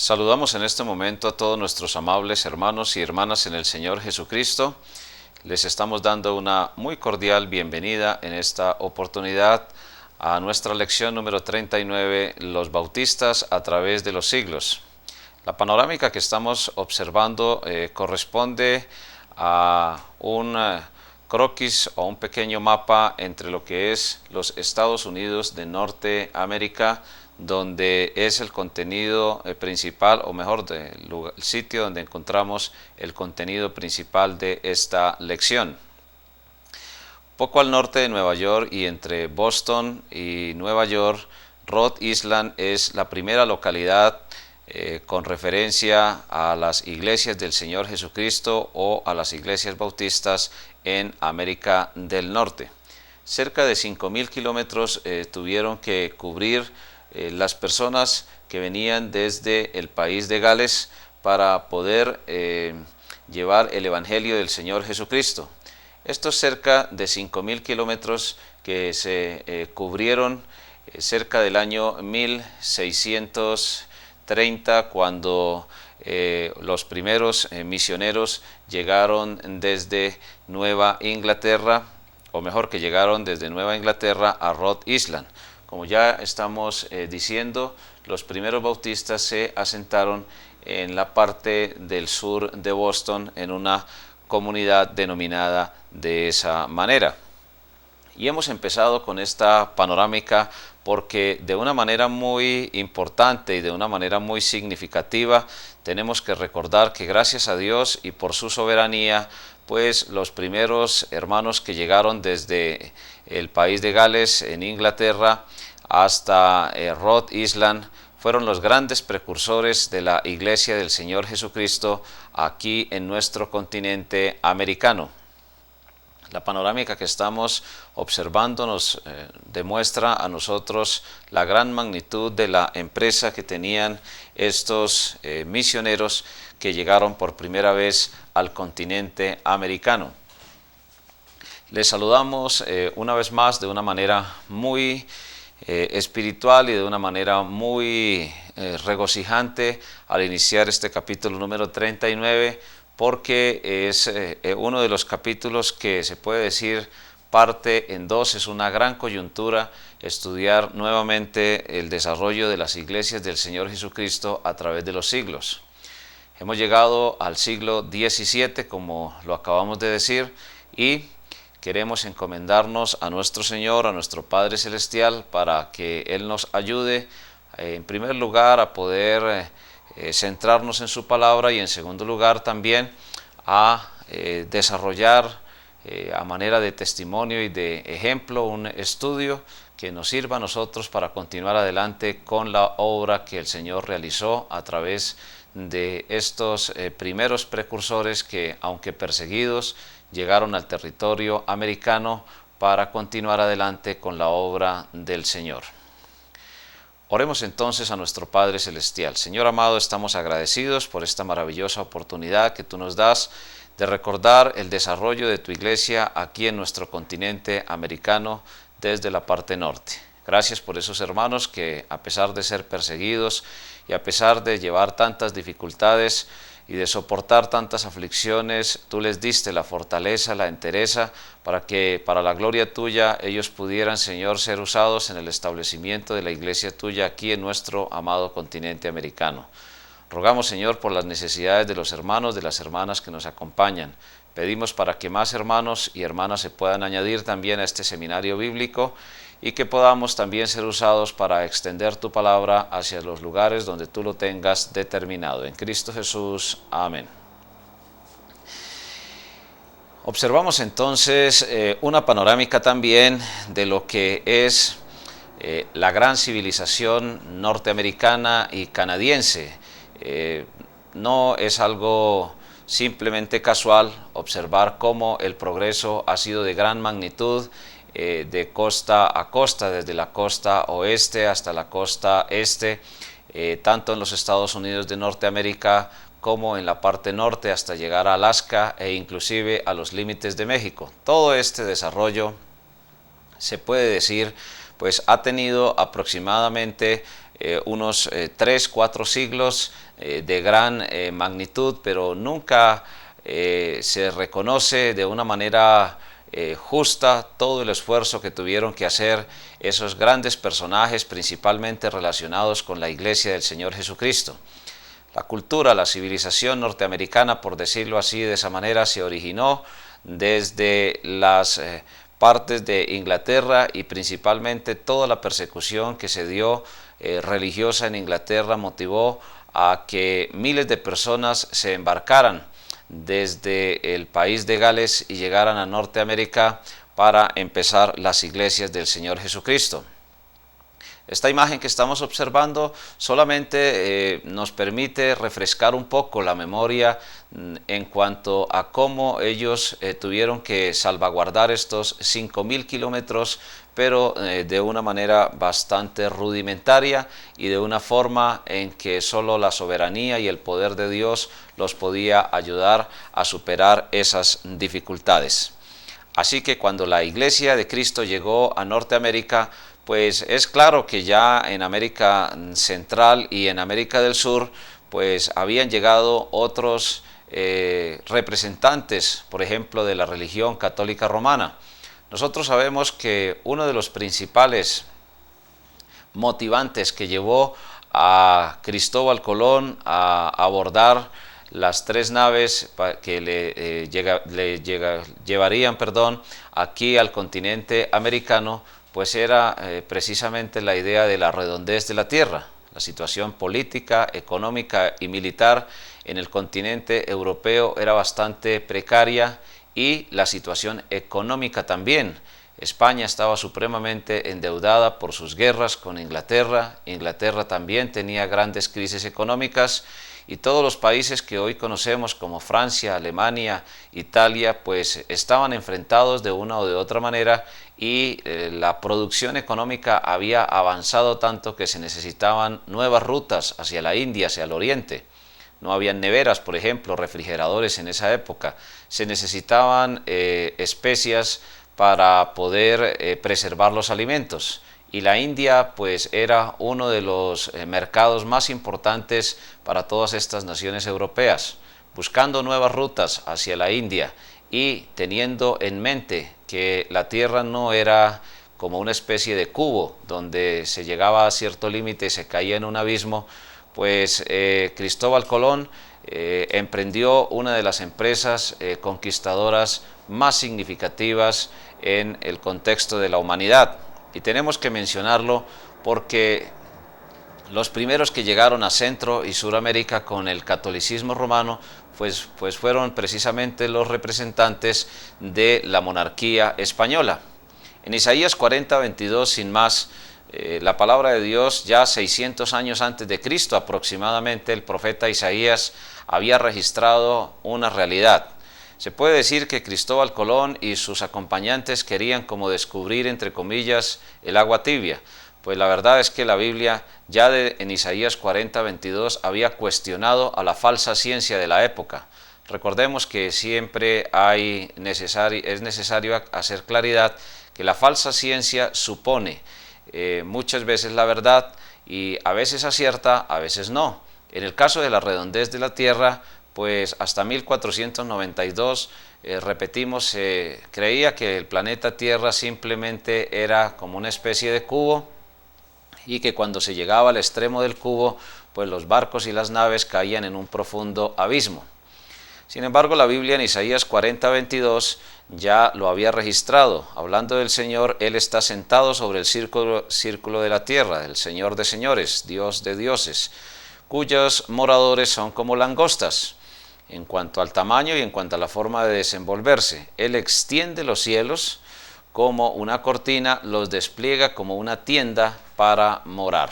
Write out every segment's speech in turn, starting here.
Saludamos en este momento a todos nuestros amables hermanos y hermanas en el Señor Jesucristo. Les estamos dando una muy cordial bienvenida en esta oportunidad a nuestra lección número 39, Los Bautistas a través de los siglos. La panorámica que estamos observando corresponde a un croquis o un pequeño mapa entre lo que es los Estados Unidos de Norteamérica, donde es el contenido principal, o mejor, el sitio donde encontramos el contenido principal de esta lección. Poco al norte de Nueva York y entre Boston y Nueva York, Rhode Island es la primera localidad con referencia a las iglesias del Señor Jesucristo o a las iglesias bautistas en América del Norte. Cerca de 5.000 kilómetros tuvieron que cubrir las personas que venían desde el país de Gales para poder llevar el Evangelio del Señor Jesucristo. Estos cerca de 5.000 kilómetros que se cubrieron cerca del año 1630, cuando los primeros misioneros llegaron desde Nueva Inglaterra, o mejor, que llegaron desde Nueva Inglaterra a Rhode Island. Como ya estamos diciendo, los primeros bautistas se asentaron en la parte del sur de Boston, en una comunidad denominada de esa manera. Y hemos empezado con esta panorámica porque de una manera muy importante y de una manera muy significativa tenemos que recordar que gracias a Dios y por su soberanía, pues los primeros hermanos que llegaron desde el país de Gales en Inglaterra hasta Rhode Island fueron los grandes precursores de la Iglesia del Señor Jesucristo aquí en nuestro continente americano. La panorámica que estamos observando nos demuestra a nosotros la gran magnitud de la empresa que tenían estos misioneros que llegaron por primera vez al continente americano. Les saludamos una vez más de una manera muy espiritual y de una manera muy regocijante al iniciar este capítulo número 39, porque es uno de los capítulos que se puede decir parte en dos. Es una gran coyuntura estudiar nuevamente el desarrollo de las iglesias del Señor Jesucristo a través de los siglos. Hemos llegado al siglo XVII, como lo acabamos de decir, y queremos encomendarnos a nuestro Señor, a nuestro Padre Celestial, para que Él nos ayude, en primer lugar, a poder centrarnos en su palabra, y en segundo lugar también a desarrollar a manera de testimonio y de ejemplo un estudio que nos sirva a nosotros para continuar adelante con la obra que el Señor realizó a través de estos primeros precursores que, aunque perseguidos, llegaron al territorio americano para continuar adelante con la obra del Señor. Oremos entonces a nuestro Padre Celestial. Señor amado, estamos agradecidos por esta maravillosa oportunidad que tú nos das de recordar el desarrollo de tu iglesia aquí en nuestro continente americano desde la parte norte. Gracias por esos hermanos que, a pesar de ser perseguidos y a pesar de llevar tantas dificultades y de soportar tantas aflicciones, tú les diste la fortaleza, la entereza, para que para la gloria tuya ellos pudieran, Señor, ser usados en el establecimiento de la iglesia tuya aquí en nuestro amado continente americano. Rogamos, Señor, por las necesidades de los hermanos, de las hermanas que nos acompañan. Pedimos para que más hermanos y hermanas se puedan añadir también a este seminario bíblico y que podamos también ser usados para extender tu palabra hacia los lugares donde tú lo tengas determinado. En Cristo Jesús. Amén. Observamos entonces una panorámica también de lo que es la gran civilización norteamericana y canadiense. No es algo simplemente casual observar cómo el progreso ha sido de gran magnitud de costa a costa, desde la costa oeste hasta la costa este, tanto en los Estados Unidos de Norteamérica como en la parte norte hasta llegar a Alaska e inclusive a los límites de México. Todo este desarrollo se puede decir pues ha tenido aproximadamente unos 3-4 siglos de gran magnitud, pero nunca se reconoce de una manera justa todo el esfuerzo que tuvieron que hacer esos grandes personajes, principalmente relacionados con la Iglesia del Señor Jesucristo. La cultura, la civilización norteamericana, por decirlo así, de esa manera, se originó desde las partes de Inglaterra, y principalmente toda la persecución que se dio religiosa en Inglaterra motivó a que miles de personas se embarcaran desde el país de Gales y llegaran a Norteamérica para empezar las iglesias del Señor Jesucristo. Esta imagen que estamos observando solamente nos permite refrescar un poco la memoria en cuanto a cómo ellos tuvieron que salvaguardar estos 5.000 kilómetros, pero de una manera bastante rudimentaria y de una forma en que solo la soberanía y el poder de Dios los podía ayudar a superar esas dificultades. Así que cuando la Iglesia de Cristo llegó a Norteamérica, pues es claro que ya en América Central y en América del Sur, pues habían llegado otros representantes, por ejemplo, de la religión católica romana. Nosotros sabemos que uno de los principales motivantes que llevó a Cristóbal Colón a abordar las 3 naves que llevarían aquí al continente americano, pues era precisamente la idea de la redondez de la tierra. La situación política, económica y militar en el continente europeo era bastante precaria, y la situación económica también. España estaba supremamente endeudada por sus guerras con Inglaterra. Inglaterra también tenía grandes crisis económicas, y todos los países que hoy conocemos como Francia, Alemania, Italia, pues estaban enfrentados de una o de otra manera, y la producción económica había avanzado tanto que se necesitaban nuevas rutas hacia la India, hacia el oriente. No habían neveras, por ejemplo, refrigeradores en esa época. Se necesitaban especias para poder preservar los alimentos. Y la India pues era uno de los mercados más importantes para todas estas naciones europeas. Buscando nuevas rutas hacia la India y teniendo en mente que la tierra no era como una especie de cubo donde se llegaba a cierto límite y se caía en un abismo, pues Cristóbal Colón emprendió una de las empresas conquistadoras más significativas en el contexto de la humanidad. Y tenemos que mencionarlo porque los primeros que llegaron a Centro y Suramérica con el catolicismo romano pues fueron precisamente los representantes de la monarquía española. En Isaías 40:22, sin más, la palabra de Dios, ya 600 años antes de Cristo aproximadamente, el profeta Isaías había registrado una realidad. Se puede decir que Cristóbal Colón y sus acompañantes querían como descubrir, entre comillas, el agua tibia. Pues la verdad es que la Biblia ya en Isaías 40:22 había cuestionado a la falsa ciencia de la época. Recordemos que siempre es necesario hacer claridad que la falsa ciencia supone muchas veces la verdad, y a veces acierta, a veces no. En el caso de la redondez de la Tierra, pues hasta 1492, repetimos, se creía que el planeta Tierra simplemente era como una especie de cubo, y que cuando se llegaba al extremo del cubo, pues los barcos y las naves caían en un profundo abismo. Sin embargo, la Biblia en Isaías 40:22 ya lo había registrado. Hablando del Señor, Él está sentado sobre el círculo de la tierra, el Señor de señores, Dios de dioses, cuyos moradores son como langostas, en cuanto al tamaño y en cuanto a la forma de desenvolverse. Él extiende los cielos como una cortina, los despliega como una tienda para morar.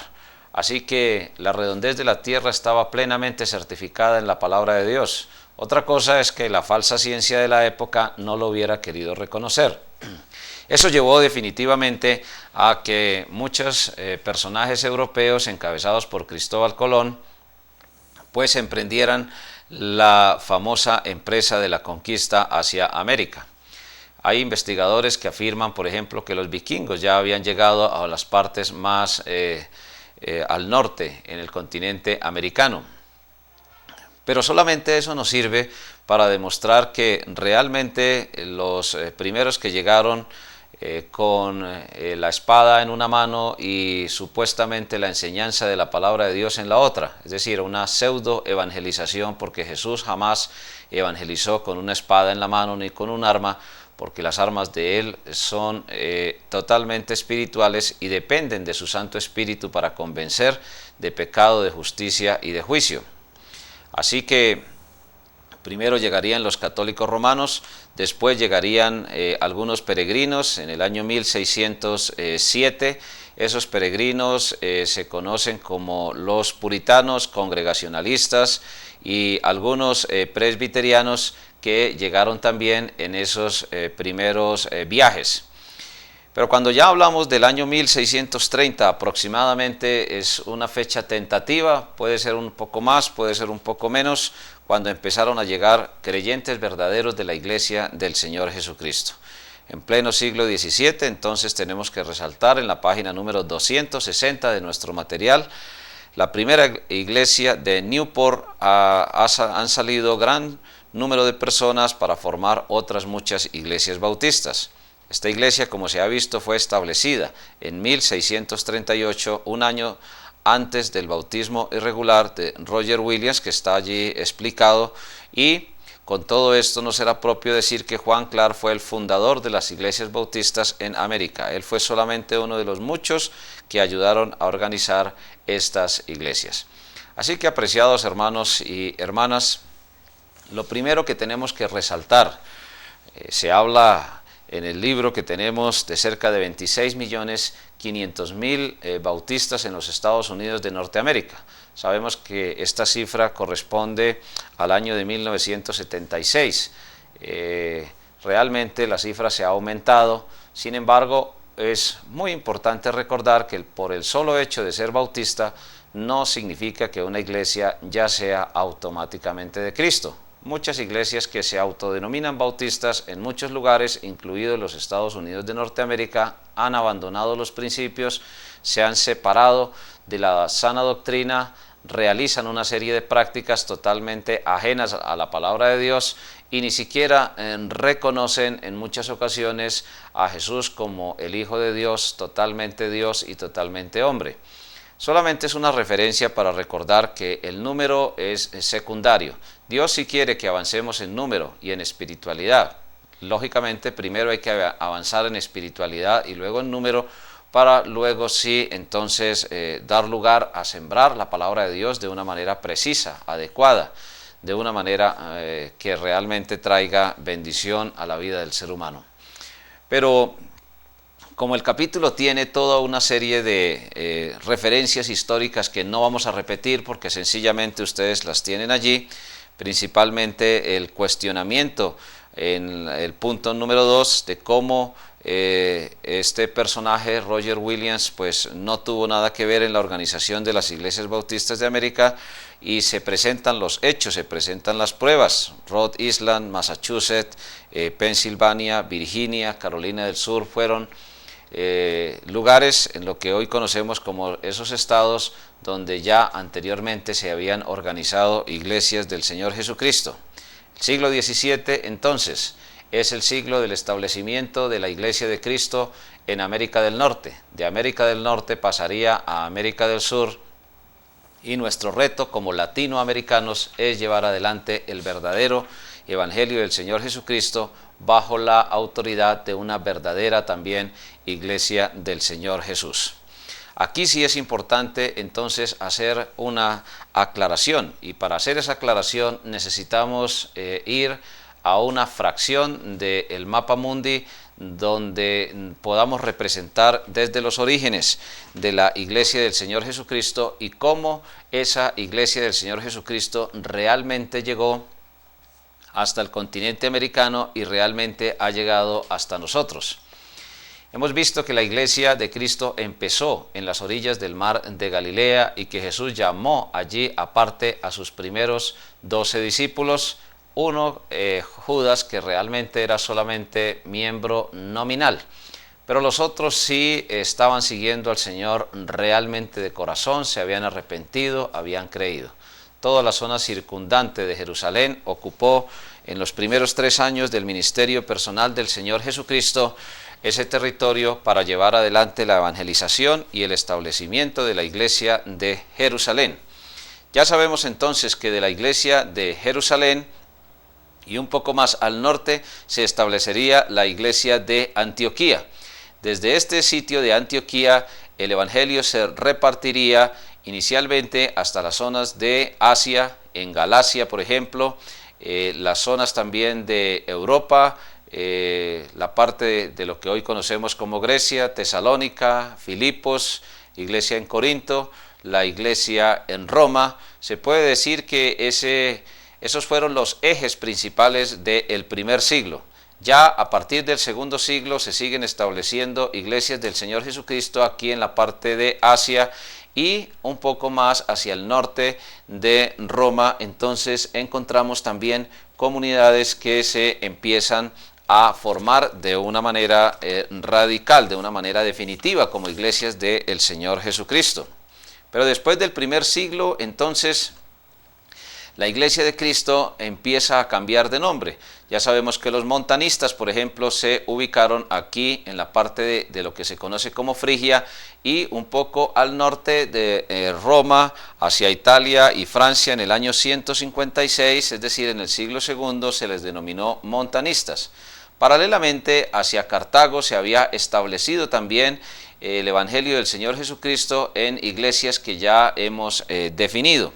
Así que la redondez de la tierra estaba plenamente certificada en la palabra de Dios. Otra cosa es que la falsa ciencia de la época no lo hubiera querido reconocer. Eso llevó definitivamente a que muchos personajes europeos encabezados por Cristóbal Colón pues emprendieran la famosa empresa de la conquista hacia América. Hay investigadores que afirman, por ejemplo, que los vikingos ya habían llegado a las partes más al norte, en el continente americano. Pero solamente eso nos sirve para demostrar que realmente los primeros que llegaron con la espada en una mano y supuestamente la enseñanza de la palabra de Dios en la otra, es decir, una pseudo evangelización, porque Jesús jamás evangelizó con una espada en la mano ni con un arma, porque las armas de Él son totalmente espirituales y dependen de su Santo Espíritu para convencer de pecado, de justicia y de juicio. Así que primero llegarían los católicos romanos, después llegarían algunos peregrinos en el año 1607. Esos peregrinos se conocen como los puritanos, congregacionalistas y algunos presbiterianos que llegaron también en esos primeros viajes. Pero cuando ya hablamos del año 1630 aproximadamente, es una fecha tentativa, puede ser un poco más, puede ser un poco menos, cuando empezaron a llegar creyentes verdaderos de la Iglesia del Señor Jesucristo. En pleno siglo XVII, entonces tenemos que resaltar en la página número 260 de nuestro material, la primera iglesia de Newport. Han salido gran número de personas para formar otras muchas iglesias bautistas. Esta iglesia, como se ha visto, fue establecida en 1638, un año antes del bautismo irregular de Roger Williams, que está allí explicado, y con todo esto no será propio decir que Juan Clark fue el fundador de las iglesias bautistas en América. Él fue solamente uno de los muchos que ayudaron a organizar estas iglesias. Así que, apreciados hermanos y hermanas, lo primero que tenemos que resaltar, se habla en el libro que tenemos de cerca de 26.500.000 bautistas en los Estados Unidos de Norteamérica. Sabemos que esta cifra corresponde al año de 1976. Realmente la cifra se ha aumentado, sin embargo, es muy importante recordar que por el solo hecho de ser bautista no significa que una iglesia ya sea automáticamente de Cristo. Muchas iglesias que se autodenominan bautistas en muchos lugares, incluidos los Estados Unidos de Norteamérica, han abandonado los principios, se han separado de la sana doctrina, realizan una serie de prácticas totalmente ajenas a la palabra de Dios y ni siquiera reconocen en muchas ocasiones a Jesús como el Hijo de Dios y totalmente hombre. Solamente es una referencia para recordar que el número es secundario. Dios sí quiere que avancemos en número y en espiritualidad. Lógicamente, primero hay que avanzar en espiritualidad y luego en número, para luego sí entonces dar lugar a sembrar la palabra de Dios de una manera precisa, adecuada, de una manera que realmente traiga bendición a la vida del ser humano. Pero como el capítulo tiene toda una serie de referencias históricas que no vamos a repetir porque sencillamente ustedes las tienen allí, principalmente el cuestionamiento en el punto número 2 de cómo este personaje, Roger Williams, pues no tuvo nada que ver en la organización de las iglesias bautistas de América, y se presentan los hechos, se presentan las pruebas. Rhode Island, Massachusetts, Pensilvania, Virginia, Carolina del Sur fueron lugares en lo que hoy conocemos como esos estados donde ya anteriormente se habían organizado iglesias del Señor Jesucristo. El siglo XVII entonces es el siglo del establecimiento de la Iglesia de Cristo en América del Norte. De América del Norte pasaría a América del Sur, y nuestro reto como latinoamericanos es llevar adelante el verdadero Evangelio del Señor Jesucristo bajo la autoridad de una verdadera también Iglesia del Señor Jesús. Aquí sí es importante entonces hacer una aclaración, y para hacer esa aclaración necesitamos ir a una fracción del mapa mundi donde podamos representar desde los orígenes de la Iglesia del Señor Jesucristo y cómo esa Iglesia del Señor Jesucristo realmente llegó hasta el continente americano y realmente ha llegado hasta nosotros. Hemos visto que la Iglesia de Cristo empezó en las orillas del mar de Galilea y que Jesús llamó allí aparte a sus primeros 12 discípulos, uno Judas, que realmente era solamente miembro nominal, Pero los otros sí estaban siguiendo al Señor realmente de corazón, se habían arrepentido, habían creído. Toda la zona circundante de Jerusalén ocupó en los primeros 3 años del ministerio personal del Señor Jesucristo ese territorio para llevar adelante la evangelización y el establecimiento de la iglesia de Jerusalén. Ya sabemos entonces que de la iglesia de Jerusalén y un poco más al norte se establecería la iglesia de Antioquía. Desde este sitio de Antioquía el evangelio se repartiría inicialmente hasta las zonas de Asia, en Galacia por ejemplo, las zonas también de Europa, la parte de lo que hoy conocemos como Grecia, Tesalónica, Filipos, iglesia en Corinto, la iglesia en Roma. Se puede decir que esos fueron los ejes principales del primer siglo. Ya a partir del segundo siglo se siguen estableciendo iglesias del Señor Jesucristo aquí en la parte de Asia y un poco más hacia el norte de Roma. Entonces encontramos también comunidades que se empiezan a formar de una manera radical, de una manera definitiva, como iglesias del Señor Jesucristo. Pero después del primer siglo, entonces, la iglesia de Cristo empieza a cambiar de nombre. Ya sabemos que los montanistas, por ejemplo, se ubicaron aquí en la parte de lo que se conoce como Frigia y un poco al norte de Roma, hacia Italia y Francia en el año 156, es decir, en el siglo II, se les denominó montanistas. Paralelamente, hacia Cartago se había establecido también el Evangelio del Señor Jesucristo en iglesias que ya hemos definido.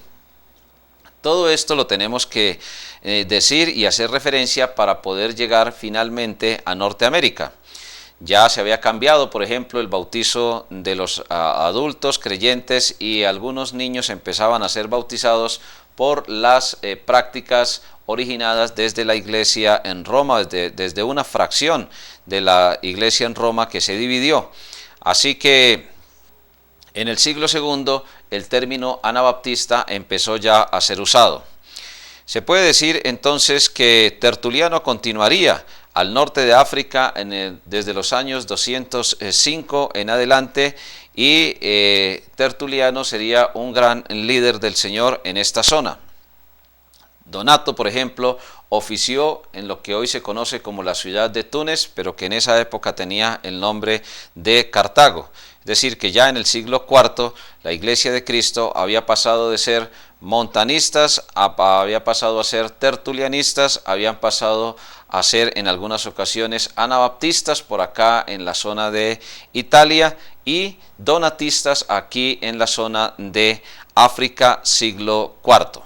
Todo esto lo tenemos que decir y hacer referencia para poder llegar finalmente a Norteamérica. Ya se había cambiado, por ejemplo, el bautizo de los adultos creyentes y algunos niños empezaban a ser bautizados por las prácticas originadas desde la iglesia en Roma, desde una fracción de la iglesia en Roma que se dividió. Así que en el siglo II el término anabaptista empezó ya a ser usado. Se puede decir entonces que Tertuliano continuaría al norte de África desde los años 205 en adelante y Tertuliano sería un gran líder del Señor en esta zona. Donato, por ejemplo, ofició en lo que hoy se conoce como la ciudad de Túnez, pero que en esa época tenía el nombre de Cartago. Es decir, que ya en el siglo IV la iglesia de Cristo había pasado de ser montanistas, había pasado a ser tertulianistas, habían pasado a ser en algunas ocasiones anabaptistas por acá en la zona de Italia y donatistas aquí en la zona de África, siglo IV.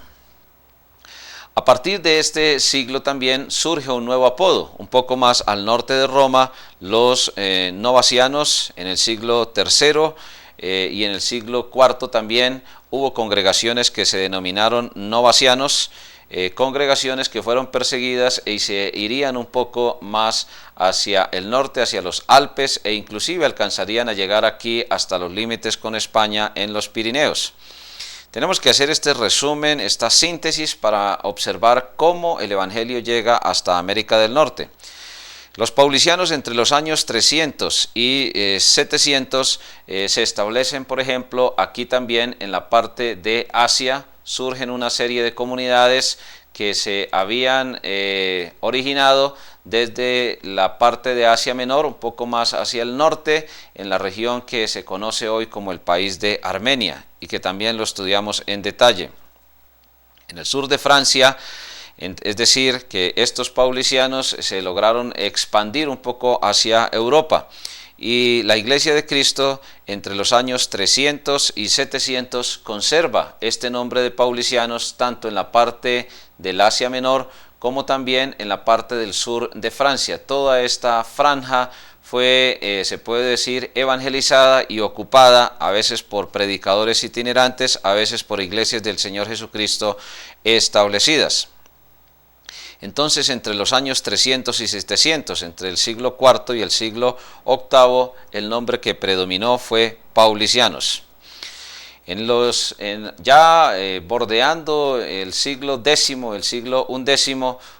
A partir de este siglo también surge un nuevo apodo, un poco más al norte de Roma, los novacianos en el siglo III y en el siglo IV también hubo congregaciones que se denominaron novacianos, congregaciones que fueron perseguidas y se irían un poco más hacia el norte, hacia los Alpes e inclusive alcanzarían a llegar aquí hasta los límites con España en los Pirineos. Tenemos que hacer este resumen, esta síntesis para observar cómo el Evangelio llega hasta América del Norte. Los paulicianos entre los años 300 y 700 se establecen, por ejemplo, aquí también en la parte de Asia, surgen una serie de comunidades que se habían originado desde la parte de Asia Menor, un poco más hacia el norte, en la región que se conoce hoy como el país de Armenia, y que también lo estudiamos en detalle. En el sur de Francia, es decir, que estos paulicianos se lograron expandir un poco hacia Europa, y la Iglesia de Cristo entre los años 300 y 700 conserva este nombre de paulicianos tanto en la parte del Asia Menor como también en la parte del sur de Francia. Toda esta franja fue, se puede decir, evangelizada y ocupada a veces por predicadores itinerantes, a veces por iglesias del Señor Jesucristo establecidas. Entonces, entre los años 300 y 700, entre el siglo IV y el siglo VIII, el nombre que predominó fue paulicianos. Bordeando el siglo X, el siglo XI,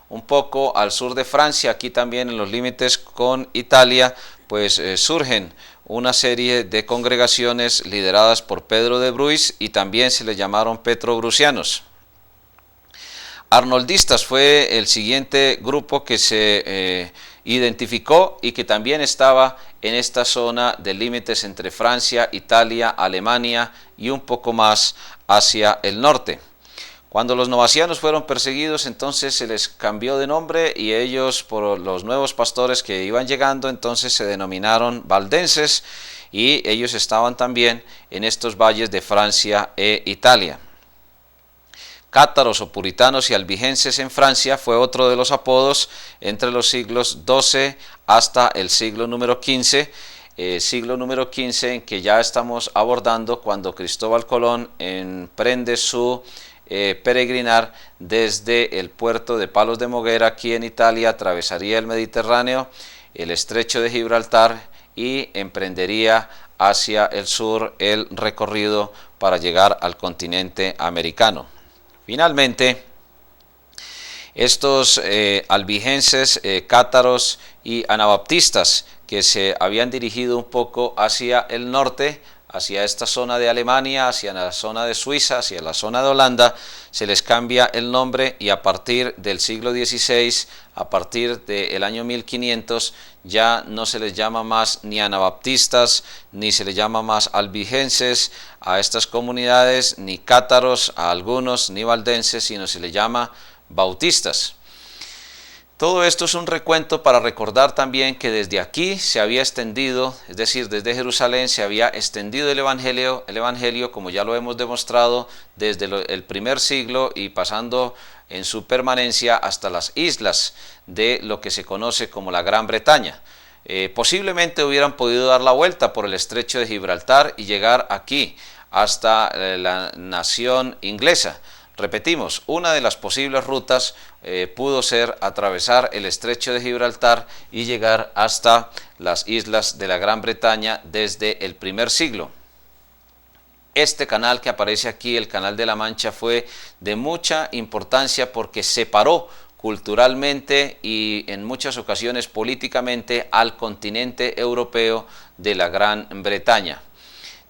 un poco al sur de Francia, aquí también en los límites con Italia, pues surgen una serie de congregaciones lideradas por Pedro de Bruys y también se les llamaron petrobrusianos. Arnoldistas fue el siguiente grupo que se identificó y que también estaba en esta zona de límites entre Francia, Italia, Alemania y un poco más hacia el norte. Cuando los novacianos fueron perseguidos, entonces se les cambió de nombre y ellos, por los nuevos pastores que iban llegando, entonces se denominaron valdenses y ellos estaban también en estos valles de Francia e Italia. Cátaros o puritanos y albigenses en Francia fue otro de los apodos entre los siglos XII hasta el siglo número XV, en que ya estamos abordando cuando Cristóbal Colón emprende su peregrinar desde el puerto de Palos de Moguera aquí en Italia, atravesaría el Mediterráneo, el estrecho de Gibraltar y emprendería hacia el sur el recorrido para llegar al continente americano. Finalmente, estos albigenses, cátaros y anabaptistas que se habían dirigido un poco hacia el norte, hacia esta zona de Alemania, hacia la zona de Suiza, hacia la zona de Holanda, se les cambia el nombre y a partir del siglo XVI, a partir del año 1500, ya no se les llama más ni anabaptistas, ni se les llama más albigenses a estas comunidades, ni cátaros a algunos, ni valdenses, sino se les llama bautistas. Todo esto es un recuento para recordar también que desde aquí se había extendido, es decir, desde Jerusalén se había extendido el evangelio, como ya lo hemos demostrado, desde el primer siglo y pasando en su permanencia hasta las islas de lo que se conoce como la Gran Bretaña. Posiblemente hubieran podido dar la vuelta por el estrecho de Gibraltar y llegar aquí hasta la nación inglesa. Repetimos, una de las posibles rutas pudo ser atravesar el estrecho de Gibraltar y llegar hasta las islas de la Gran Bretaña desde el primer siglo. Este canal que aparece aquí, el Canal de la Mancha, fue de mucha importancia porque separó culturalmente y en muchas ocasiones políticamente al continente europeo de la Gran Bretaña.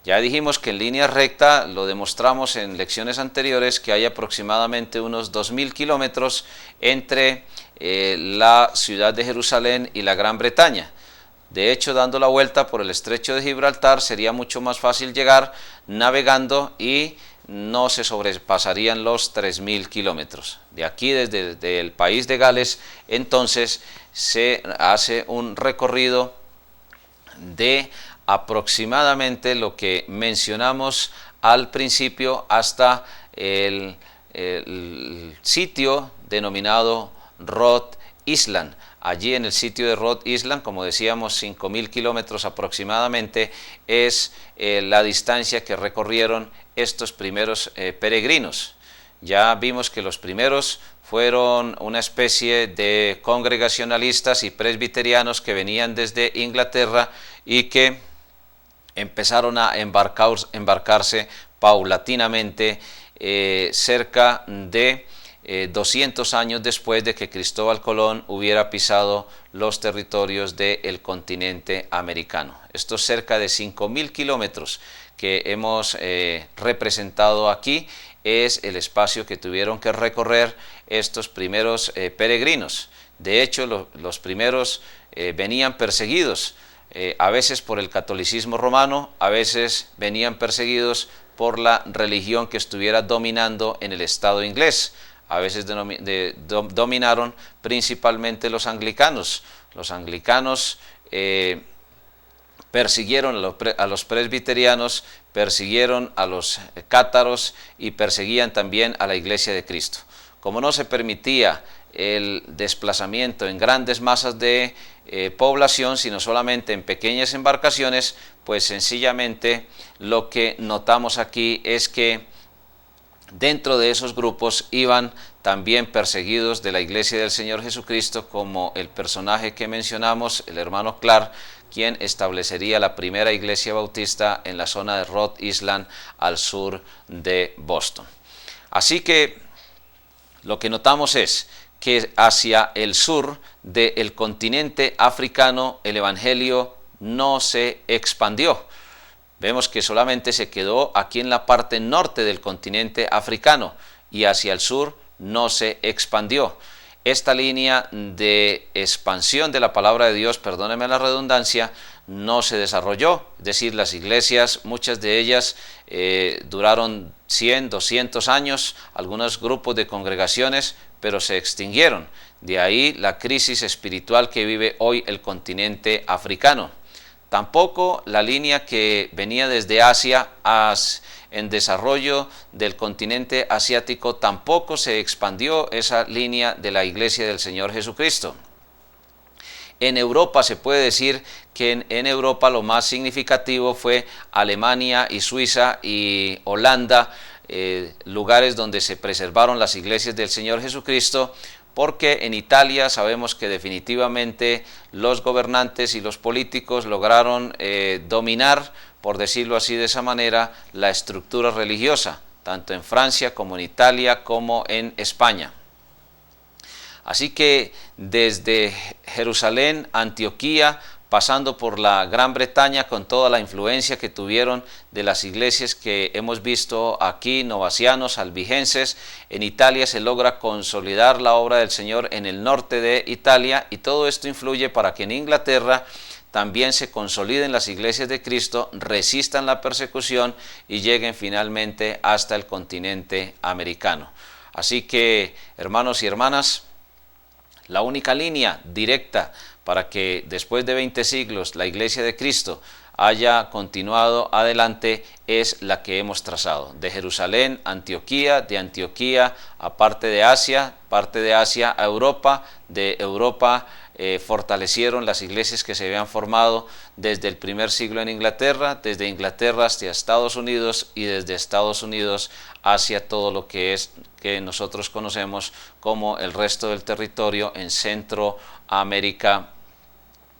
Ya dijimos que en línea recta, lo demostramos en lecciones anteriores, que hay aproximadamente unos 2000 kilómetros entre la ciudad de Jerusalén y la Gran Bretaña. De hecho, dando la vuelta por el estrecho de Gibraltar sería mucho más fácil llegar navegando y no se sobrepasarían los 3000 kilómetros. De aquí, desde el país de Gales, entonces se hace un recorrido de aproximadamente lo que mencionamos al principio hasta el sitio denominado Rhode Island. Allí en el sitio de Rhode Island, como decíamos, 5000 kilómetros aproximadamente es la distancia que recorrieron estos primeros peregrinos. Ya vimos que los primeros fueron una especie de congregacionalistas y presbiterianos que venían desde Inglaterra y que empezaron a embarcarse paulatinamente cerca de 200 años después de que Cristóbal Colón hubiera pisado los territorios del continente americano. Estos cerca de 5000 kilómetros que hemos representado aquí es el espacio que tuvieron que recorrer estos primeros peregrinos. De hecho, los primeros venían perseguidos, a veces por el catolicismo romano, a veces venían perseguidos por la religión que estuviera dominando en el Estado inglés. A veces dominaron principalmente los anglicanos. Los anglicanos persiguieron a los presbiterianos, persiguieron a los cátaros y perseguían también a la Iglesia de Cristo. Como no se permitía el desplazamiento en grandes masas de población, sino solamente en pequeñas embarcaciones, pues sencillamente lo que notamos aquí es que dentro de esos grupos iban también perseguidos de la Iglesia del Señor Jesucristo, como el personaje que mencionamos, el hermano Clark, quien establecería la primera iglesia bautista en la zona de Rhode Island al sur de Boston. Así que lo que notamos es que hacia el sur del continente africano el evangelio no se expandió. Vemos que solamente se quedó aquí en la parte norte del continente africano y hacia el sur no se expandió. Esta línea de expansión de la palabra de Dios, perdónenme la redundancia, no se desarrolló. Es decir, las iglesias, muchas de ellas duraron 100, 200 años, algunos grupos de congregaciones, pero se extinguieron. De ahí la crisis espiritual que vive hoy el continente africano. Tampoco la línea que venía desde Asia en desarrollo del continente asiático, tampoco se expandió esa línea de la Iglesia del Señor Jesucristo. En Europa se puede decir que en Europa lo más significativo fue Alemania y Suiza y Holanda, lugares donde se preservaron las iglesias del Señor Jesucristo, porque en Italia sabemos que definitivamente los gobernantes y los políticos lograron dominar, por decirlo así de esa manera, la estructura religiosa, tanto en Francia como en Italia como en España. Así que desde Jerusalén, Antioquía, pasando por la Gran Bretaña con toda la influencia que tuvieron de las iglesias que hemos visto aquí, novacianos, albigenses. En Italia se logra consolidar la obra del Señor en el norte de Italia, y todo esto influye para que en Inglaterra también se consoliden las iglesias de Cristo, resistan la persecución y lleguen finalmente hasta el continente americano. Así que, hermanos y hermanas, la única línea directa para que después de 20 siglos la Iglesia de Cristo haya continuado adelante es la que hemos trazado, de Jerusalén a Antioquía, de Antioquía a parte de Asia a Europa, de Europa fortalecieron las iglesias que se habían formado desde el primer siglo en Inglaterra, desde Inglaterra hacia Estados Unidos y desde Estados Unidos hacia todo lo que nosotros conocemos como el resto del territorio en Centroamérica.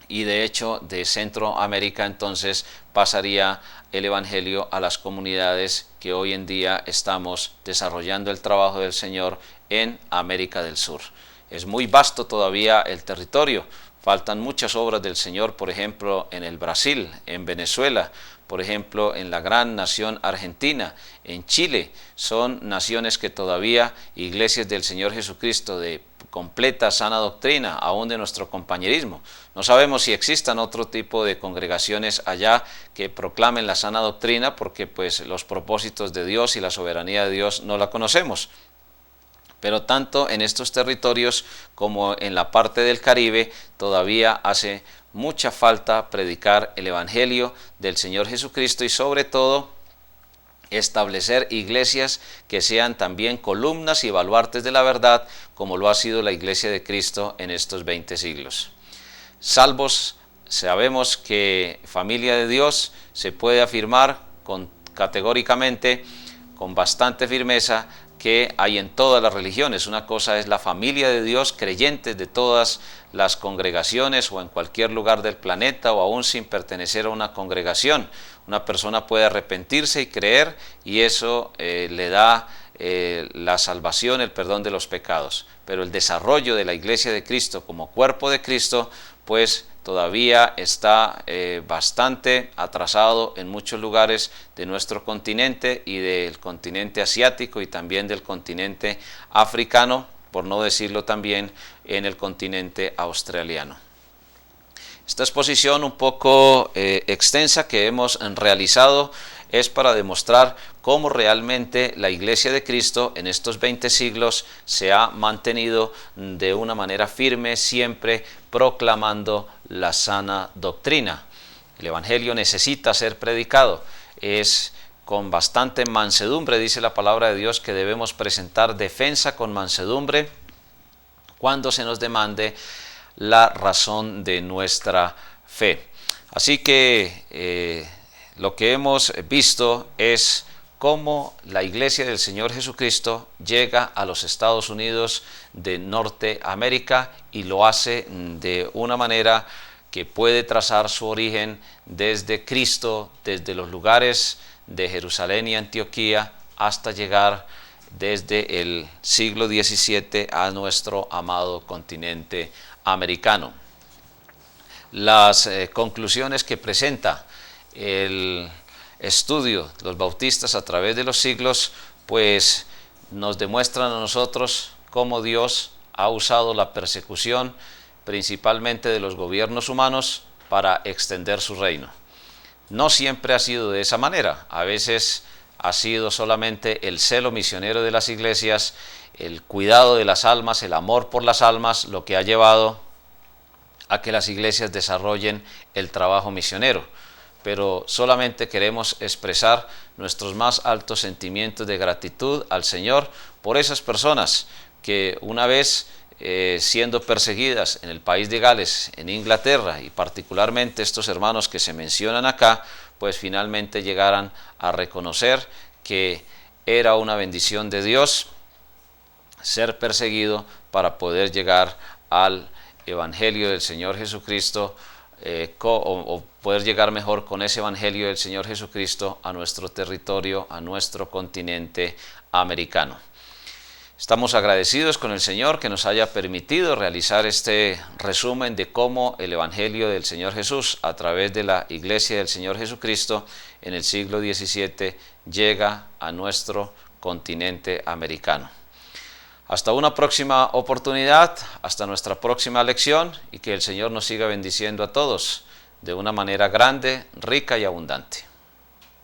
Y de hecho de Centroamérica entonces pasaría el Evangelio a las comunidades que hoy en día estamos desarrollando el trabajo del Señor en América del Sur. Es muy vasto todavía el territorio, faltan muchas obras del Señor, por ejemplo en el Brasil, en Venezuela, por ejemplo en la gran nación Argentina, en Chile. Son naciones que todavía, iglesias del Señor Jesucristo de completa sana doctrina, aún de nuestro compañerismo. No sabemos si existan otro tipo de congregaciones allá que proclamen la sana doctrina, porque pues los propósitos de Dios y la soberanía de Dios no la conocemos. Pero tanto en estos territorios como en la parte del Caribe todavía hace mucha falta predicar el Evangelio del Señor Jesucristo y sobre todo establecer iglesias que sean también columnas y baluartes de la verdad, como lo ha sido la Iglesia de Cristo en estos 20 siglos. Salvos, sabemos que familia de Dios se puede afirmar categóricamente, con bastante firmeza, que hay en todas las religiones. Una cosa es la familia de Dios, creyentes de todas las congregaciones o en cualquier lugar del planeta o aún sin pertenecer a una congregación. Una persona puede arrepentirse y creer y eso le da la salvación, el perdón de los pecados. Pero el desarrollo de la Iglesia de Cristo como cuerpo de Cristo, pues todavía está bastante atrasado en muchos lugares de nuestro continente y del continente asiático y también del continente africano, por no decirlo también en el continente australiano. Esta exposición un poco extensa que hemos realizado es para demostrar cómo realmente la Iglesia de Cristo en estos 20 siglos se ha mantenido de una manera firme, siempre proclamando la sana doctrina. El Evangelio necesita ser predicado, es con bastante mansedumbre, dice la palabra de Dios, que debemos presentar defensa con mansedumbre cuando se nos demande la razón de nuestra fe. Así que lo que hemos visto es cómo la Iglesia del Señor Jesucristo llega a los Estados Unidos de Norteamérica y lo hace de una manera que puede trazar su origen desde Cristo, desde los lugares de Jerusalén y Antioquía, hasta llegar desde el siglo XVII a nuestro amado continente americano. las conclusiones que presenta el estudio los bautistas a través de los siglos, pues nos demuestran a nosotros cómo Dios ha usado la persecución principalmente de los gobiernos humanos para extender su reino. No siempre ha sido de esa manera, a veces ha sido solamente el celo misionero de las iglesias, el cuidado de las almas, el amor por las almas, lo que ha llevado a que las iglesias desarrollen el trabajo misionero. Pero solamente queremos expresar nuestros más altos sentimientos de gratitud al Señor por esas personas que una vez siendo perseguidas en el país de Gales, en Inglaterra, y particularmente estos hermanos que se mencionan acá, pues finalmente llegaran a reconocer que era una bendición de Dios ser perseguido para poder llegar al Evangelio del Señor Jesucristo, o poder llegar mejor con ese Evangelio del Señor Jesucristo a nuestro territorio, a nuestro continente americano. Estamos agradecidos con el Señor que nos haya permitido realizar este resumen de cómo el Evangelio del Señor Jesús a través de la Iglesia del Señor Jesucristo en el siglo XVII llega a nuestro continente americano. Hasta una próxima oportunidad, hasta nuestra próxima lección, y que el Señor nos siga bendiciendo a todos de una manera grande, rica y abundante.